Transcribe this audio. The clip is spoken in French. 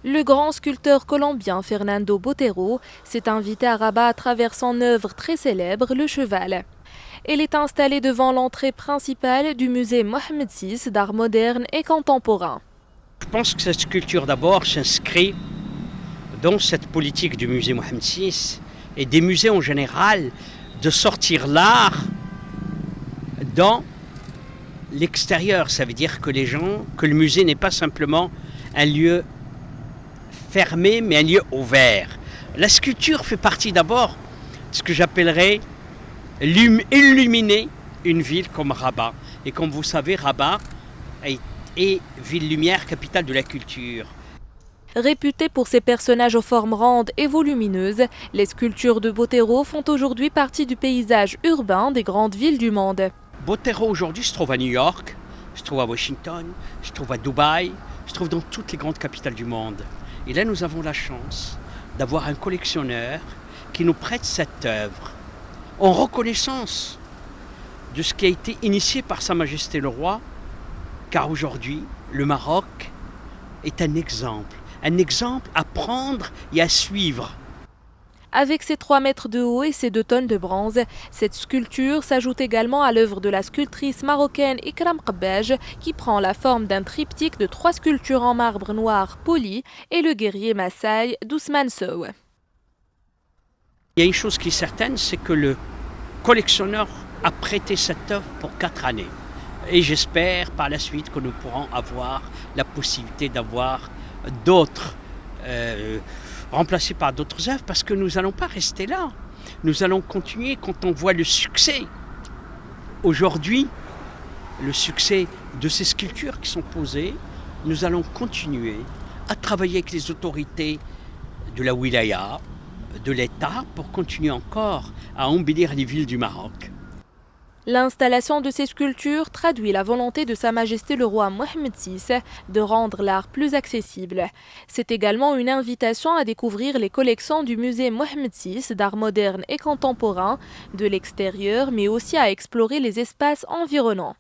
Le grand sculpteur colombien Fernando Botero s'est invité à Rabat à travers son œuvre très célèbre, Le Cheval. Elle est installée devant l'entrée principale du musée Mohamed VI d'art moderne et contemporain. Je pense que cette sculpture d'abord s'inscrit dans cette politique du musée Mohamed VI et des musées en général de sortir l'art dans l'extérieur. Ça veut dire que le musée n'est pas simplement un lieu fermé, mais un lieu ouvert. La sculpture fait partie d'abord de ce que j'appellerais illuminer une ville comme Rabat. Et comme vous savez, Rabat est ville lumière, capitale de la culture. Réputée pour ses personnages aux formes rondes et volumineuses, les sculptures de Botero font aujourd'hui partie du paysage urbain des grandes villes du monde. Botero aujourd'hui se trouve à New York, se trouve à Washington, se trouve à Dubaï, se trouve dans toutes les grandes capitales du monde. Et là, nous avons la chance d'avoir un collectionneur qui nous prête cette œuvre en reconnaissance de ce qui a été initié par Sa Majesté le Roi, car aujourd'hui, le Maroc est un exemple à prendre et à suivre. Avec ses 3 mètres de haut et ses 2 tonnes de bronze, cette sculpture s'ajoute également à l'œuvre de la sculptrice marocaine Ikram Qabbaj qui prend la forme d'un triptyque de 3 sculptures en marbre noir poli et le guerrier Massaï d'Ousmane Sow. Il y a une chose qui est certaine, c'est que le collectionneur a prêté cette œuvre pour 4 années. Et j'espère par la suite que nous pourrons avoir la possibilité d'avoir d'autres remplacés par d'autres œuvres, parce que nous n'allons pas rester là. Nous allons continuer quand on voit le succès. Aujourd'hui, le succès de ces sculptures qui sont posées, nous allons continuer à travailler avec les autorités de la wilaya, de l'État, pour continuer encore à embellir les villes du Maroc. L'installation de ces sculptures traduit la volonté de Sa Majesté le Roi Mohamed VI de rendre l'art plus accessible. C'est également une invitation à découvrir les collections du musée Mohamed VI d'art moderne et contemporain de l'extérieur, mais aussi à explorer les espaces environnants.